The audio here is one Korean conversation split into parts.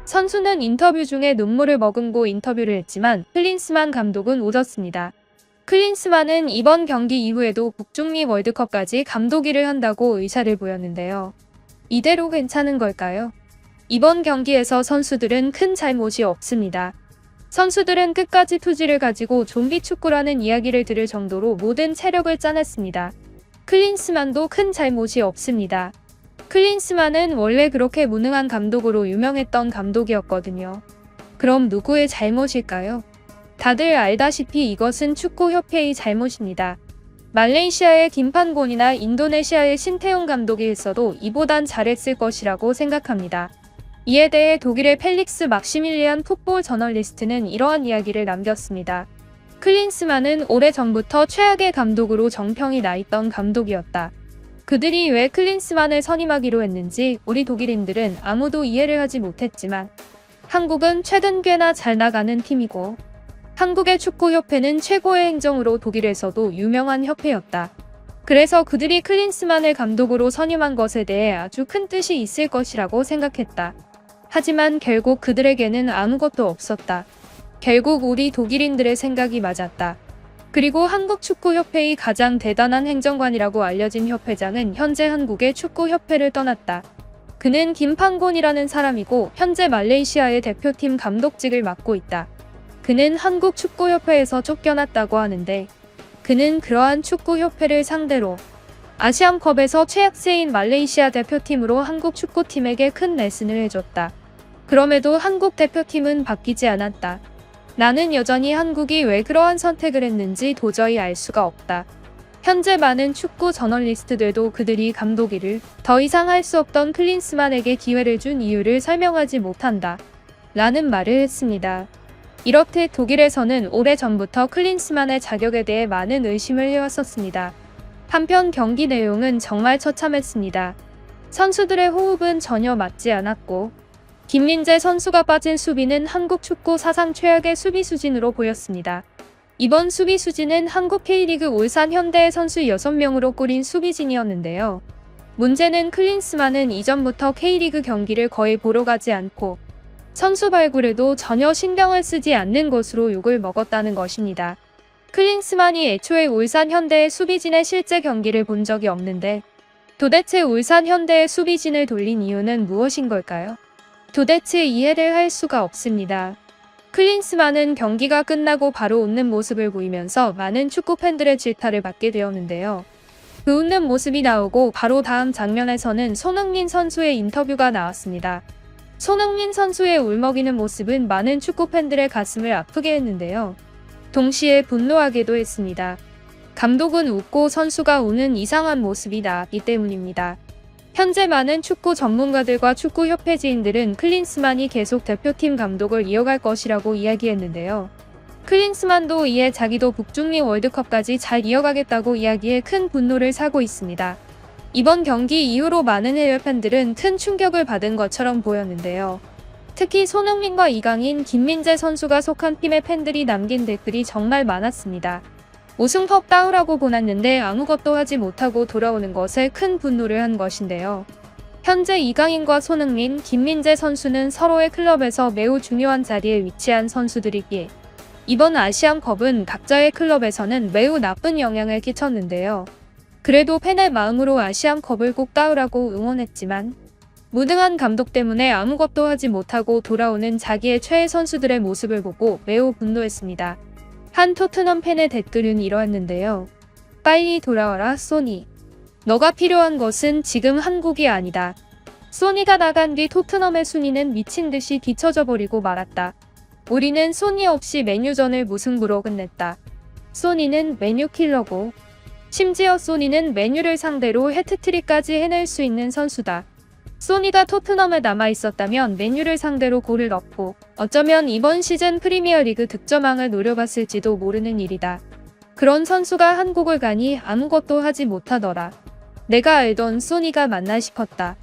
선수는 인터뷰 중에 눈물을 머금고 인터뷰를 했지만 클린스만 감독은 웃었습니다. 클린스만은 이번 경기 이후에도 북중미 월드컵까지 감독 일을 한다고 의사를 보였는데요. 이대로 괜찮은 걸까요? 이번 경기에서 선수들은 큰 잘못이 없습니다. 선수들은 끝까지 투지를 가지고 좀비 축구라는 이야기를 들을 정도로 모든 체력을 짜냈습니다. 클린스만도 큰 잘못이 없습니다. 클린스만은 원래 그렇게 무능한 감독으로 유명했던 감독이었거든요. 그럼 누구의 잘못일까요? 다들 알다시피 이것은 축구협회의 잘못입니다. 말레이시아의 김판곤이나 인도네시아의 신태용 감독이 있어도 이보단 잘했을 것이라고 생각합니다. 이에 대해 독일의 펠릭스 막시밀리안 풋볼 저널리스트는 이러한 이야기를 남겼습니다. 클린스만은 오래전부터 최악의 감독으로 정평이 나 있던 감독이었다. 그들이 왜 클린스만을 선임하기로 했는지 우리 독일인들은 아무도 이해를 하지 못했지만 한국은 최근 꽤나 잘 나가는 팀이고 한국의 축구협회는 최고의 행정으로 독일에서도 유명한 협회였다. 그래서 그들이 클린스만을 감독으로 선임한 것에 대해 아주 큰 뜻이 있을 것이라고 생각했다. 하지만 결국 그들에게는 아무것도 없었다. 결국 우리 독일인들의 생각이 맞았다. 그리고 한국축구협회의 가장 대단한 행정관이라고 알려진 협회장은 현재 한국의 축구협회를 떠났다. 그는 김판곤이라는 사람이고 현재 말레이시아의 대표팀 감독직을 맡고 있다. 그는 한국축구협회에서 쫓겨났다고 하는데 그는 그러한 축구협회를 상대로 아시안컵에서 최약체인 말레이시아 대표팀으로 한국 축구팀에게 큰 레슨을 해줬다. 그럼에도 한국 대표팀은 바뀌지 않았다. 나는 여전히 한국이 왜 그러한 선택을 했는지 도저히 알 수가 없다. 현재 많은 축구 저널리스트들도 그들이 감독 일을 더 이상 할 수 없던 클린스만에게 기회를 준 이유를 설명하지 못한다. 라는 말을 했습니다. 이렇듯 독일에서는 오래전부터 클린스만의 자격에 대해 많은 의심을 해왔었습니다. 한편 경기 내용은 정말 처참했습니다. 선수들의 호흡은 전혀 맞지 않았고 김민재 선수가 빠진 수비는 한국 축구 사상 최악의 수비 수진으로 보였습니다. 이번 수비 수진은 한국 K리그 울산 현대의 선수 6명으로 꾸린 수비진이었는데요. 문제는 클린스만은 이전부터 K리그 경기를 거의 보러 가지 않고 선수 발굴에도 전혀 신경을 쓰지 않는 것으로 욕을 먹었다는 것입니다. 클린스만이 애초에 울산 현대의 수비진의 실제 경기를 본 적이 없는데 도대체 울산 현대의 수비진을 돌린 이유는 무엇인 걸까요? 도대체 이해를 할 수가 없습니다. 클린스만은 경기가 끝나고 바로 웃는 모습을 보이면서 많은 축구 팬들의 질타를 받게 되었는데요. 그 웃는 모습이 나오고 바로 다음 장면에서는 손흥민 선수의 인터뷰가 나왔습니다. 손흥민 선수의 울먹이는 모습은 많은 축구 팬들의 가슴을 아프게 했는데요. 동시에 분노하게도 했습니다. 감독은 웃고 선수가 우는 이상한 모습이 나왔기 때문입니다. 현재 많은 축구 전문가들과 축구협회 지인들은 클린스만이 계속 대표팀 감독을 이어갈 것이라고 이야기했는데요. 클린스만도 이에 자기도 북중미 월드컵까지 잘 이어가겠다고 이야기해 큰 분노를 사고 있습니다. 이번 경기 이후로 많은 해외 팬들은 큰 충격을 받은 것처럼 보였는데요. 특히 손흥민과 이강인, 김민재 선수가 속한 팀의 팬들이 남긴 댓글이 정말 많았습니다. 우승컵 따으라고 보냈는데 아무것도 하지 못하고 돌아오는 것에 큰 분노를 한 것인데요. 현재 이강인과 손흥민, 김민재 선수는 서로의 클럽에서 매우 중요한 자리에 위치한 선수들이기에 이번 아시안컵은 각자의 클럽에서는 매우 나쁜 영향을 끼쳤는데요. 그래도 팬의 마음으로 아시안컵을 꼭 따으라고 응원했지만 무능한 감독 때문에 아무것도 하지 못하고 돌아오는 자기의 최애 선수들의 모습을 보고 매우 분노했습니다. 한 토트넘 팬의 댓글은 이러했는데요. 빨리 돌아와라 소니. 너가 필요한 것은 지금 한국이 아니다. 소니가 나간 뒤 토트넘의 순위는 미친 듯이 뒤처져 버리고 말았다. 우리는 소니 없이 맨유전을 무승부로 끝냈다. 소니는 맨유 킬러고 심지어 소니는 맨유를 상대로 해트트릭까지 해낼 수 있는 선수다. 소니가 토트넘에 남아있었다면 맨유를 상대로 골을 넣고 어쩌면 이번 시즌 프리미어리그 득점왕을 노려봤을지도 모르는 일이다. 그런 선수가 한국을 가니 아무것도 하지 못하더라. 내가 알던 소니가 맞나 싶었다.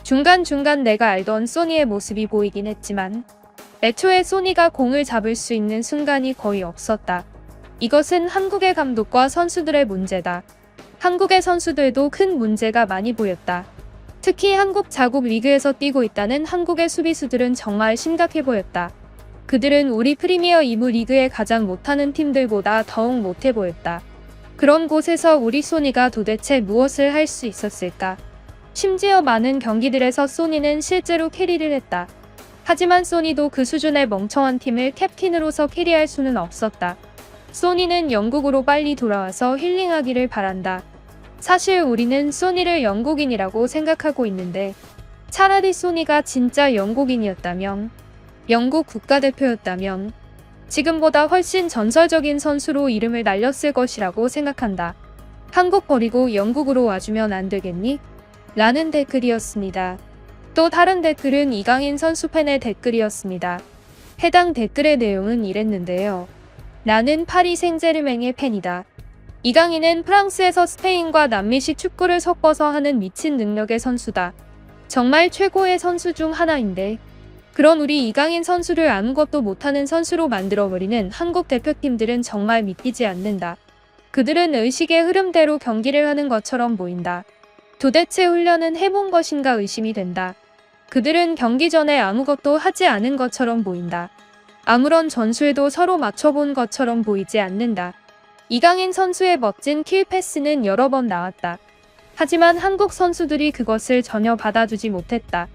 중간중간 내가 알던 소니의 모습이 보이긴 했지만 애초에 소니가 공을 잡을 수 있는 순간이 거의 없었다. 이것은 한국의 감독과 선수들의 문제다. 한국의 선수들도 큰 문제가 많이 보였다. 특히 한국 자국 리그에서 뛰고 있다는 한국의 수비수들은 정말 심각해 보였다. 그들은 우리 프리미어 2부 리그의 가장 못하는 팀들보다 더욱 못해 보였다. 그런 곳에서 우리 소니가 도대체 무엇을 할 수 있었을까? 심지어 많은 경기들에서 소니는 실제로 캐리를 했다. 하지만 소니도 그 수준의 멍청한 팀을 캡틴으로서 캐리할 수는 없었다. 소니는 영국으로 빨리 돌아와서 힐링하기를 바란다. 사실 우리는 소니를 영국인이라고 생각하고 있는데 차라리 소니가 진짜 영국인이었다면, 영국 국가대표였다면 지금보다 훨씬 전설적인 선수로 이름을 날렸을 것이라고 생각한다. 한국 버리고 영국으로 와주면 안 되겠니? 라는 댓글이었습니다. 또 다른 댓글은 이강인 선수 팬의 댓글이었습니다. 해당 댓글의 내용은 이랬는데요. 나는 파리 생제르맹의 팬이다. 이강인은 프랑스에서 스페인과 남미식 축구를 섞어서 하는 미친 능력의 선수다. 정말 최고의 선수 중 하나인데 그런 우리 이강인 선수를 아무것도 못하는 선수로 만들어버리는 한국 대표팀들은 정말 믿기지 않는다. 그들은 의식의 흐름대로 경기를 하는 것처럼 보인다. 도대체 훈련은 해본 것인가 의심이 된다. 그들은 경기 전에 아무것도 하지 않은 것처럼 보인다. 아무런 전술도 서로 맞춰본 것처럼 보이지 않는다. 이강인 선수의 멋진 킬 패스는 여러 번 나왔다. 하지만 한국 선수들이 그것을 전혀 받아주지 못했다.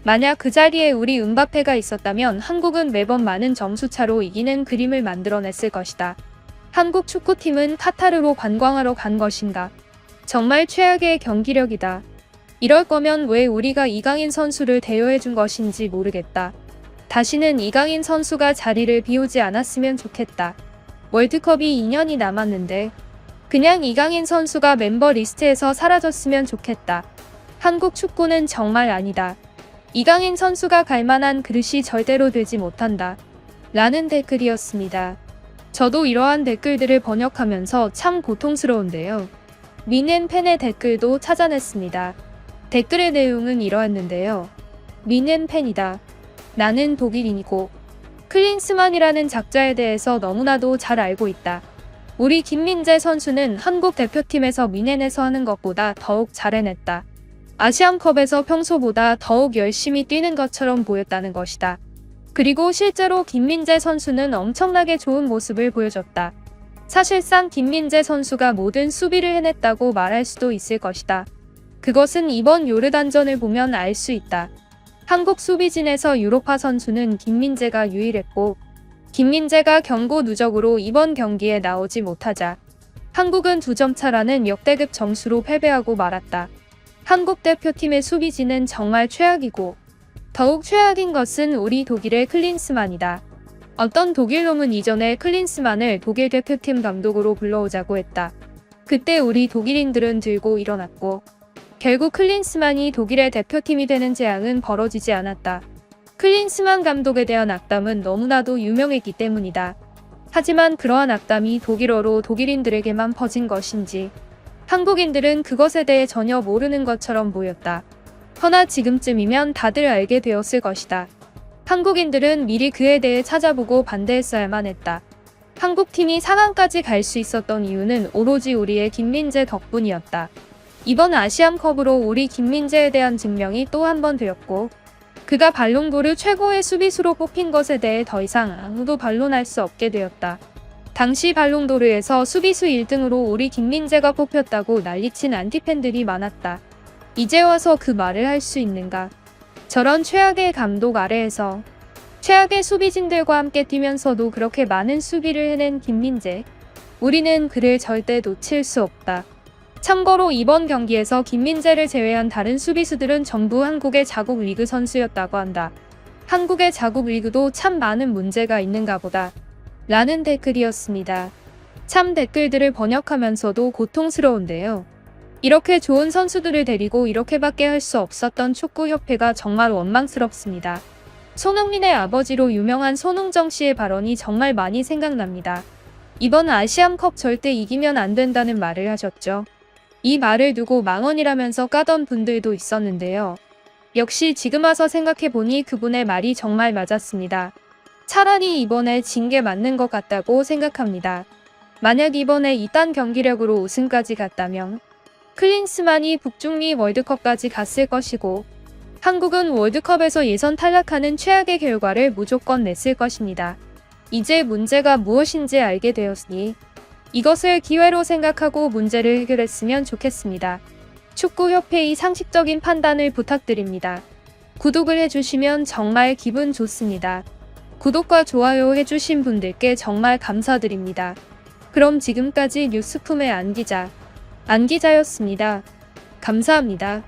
만약 그 자리에 우리 음바페가 있었다면 한국은 매번 많은 점수차로 이기는 그림을 만들어냈을 것이다. 한국 축구팀은 카타르로 관광하러 간 것인가? 정말 최악의 경기력이다. 이럴 거면 왜 우리가 이강인 선수를 대여해준 것인지 모르겠다. 다시는 이강인 선수가 자리를 비우지 않았으면 좋겠다. 월드컵이 2년이 남았는데 그냥 이강인 선수가 멤버 리스트에서 사라졌으면 좋겠다. 한국 축구는 정말 아니다. 이강인 선수가 갈 만한 그릇이 절대로 되지 못한다. 라는 댓글이었습니다. 저도 이러한 댓글들을 번역하면서 참 고통스러운데요. 미넨 팬의 댓글도 찾아냈습니다. 댓글의 내용은 이러했는데요. 미넨 팬이다. 나는 독일인이고 클린스만이라는 작자에 대해서 너무나도 잘 알고 있다. 우리 김민재 선수는 한국 대표팀에서 미넨에서 하는 것보다 더욱 잘 해냈다. 아시안컵에서 평소보다 더욱 열심히 뛰는 것처럼 보였다는 것이다. 그리고 실제로 김민재 선수는 엄청나게 좋은 모습을 보여줬다. 사실상 김민재 선수가 모든 수비를 해냈다고 말할 수도 있을 것이다. 그것은 이번 요르단전을 보면 알 수 있다. 한국 수비진에서 유로파 선수는 김민재가 유일했고 김민재가 경고 누적으로 이번 경기에 나오지 못하자 한국은 2점 차라는 역대급 점수로 패배하고 말았다. 한국 대표팀의 수비진은 정말 최악이고 더욱 최악인 것은 우리 독일의 클린스만이다. 어떤 독일놈은 이전에 클린스만을 독일 대표팀 감독으로 불러오자고 했다. 그때 우리 독일인들은 들고 일어났고 결국 클린스만이 독일의 대표팀이 되는 재앙은 벌어지지 않았다. 클린스만 감독에 대한 악담은 너무나도 유명했기 때문이다. 하지만 그러한 악담이 독일어로 독일인들에게만 퍼진 것인지 한국인들은 그것에 대해 전혀 모르는 것처럼 보였다. 허나 지금쯤이면 다들 알게 되었을 것이다. 한국인들은 미리 그에 대해 찾아보고 반대했어야만 했다. 한국팀이 4강까지 갈 수 있었던 이유는 오로지 우리의 김민재 덕분이었다. 이번 아시안컵으로 우리 김민재에 대한 증명이 또 한 번 되었고 그가 발롱도르 최고의 수비수로 뽑힌 것에 대해 더 이상 아무도 반론할 수 없게 되었다. 당시 발롱도르에서 수비수 1등으로 우리 김민재가 뽑혔다고 난리친 안티팬들이 많았다. 이제 와서 그 말을 할 수 있는가? 저런 최악의 감독 아래에서 최악의 수비진들과 함께 뛰면서도 그렇게 많은 수비를 해낸 김민재. 우리는 그를 절대 놓칠 수 없다. 참고로 이번 경기에서 김민재를 제외한 다른 수비수들은 전부 한국의 자국 리그 선수였다고 한다. 한국의 자국 리그도 참 많은 문제가 있는가 보다. 라는 댓글이었습니다. 참 댓글들을 번역하면서도 고통스러운데요. 이렇게 좋은 선수들을 데리고 이렇게밖에 할 수 없었던 축구협회가 정말 원망스럽습니다. 손흥민의 아버지로 유명한 손흥정 씨의 발언이 정말 많이 생각납니다. 이번 아시안컵 절대 이기면 안 된다는 말을 하셨죠. 이 말을 두고 망언이라면서 까던 분들도 있었는데요. 역시 지금 와서 생각해보니 그분의 말이 정말 맞았습니다. 차라리 이번에 진 게 맞는 것 같다고 생각합니다. 만약 이번에 이딴 경기력으로 우승까지 갔다면 클린스만이 북중미 월드컵까지 갔을 것이고 한국은 월드컵에서 예선 탈락하는 최악의 결과를 무조건 냈을 것입니다. 이제 문제가 무엇인지 알게 되었으니 이것을 기회로 생각하고 문제를 해결했으면 좋겠습니다. 축구협회의 상식적인 판단을 부탁드립니다. 구독을 해주시면 정말 기분 좋습니다. 구독과 좋아요 해주신 분들께 정말 감사드립니다. 그럼 지금까지 뉴스품의 안기자였습니다. 감사합니다.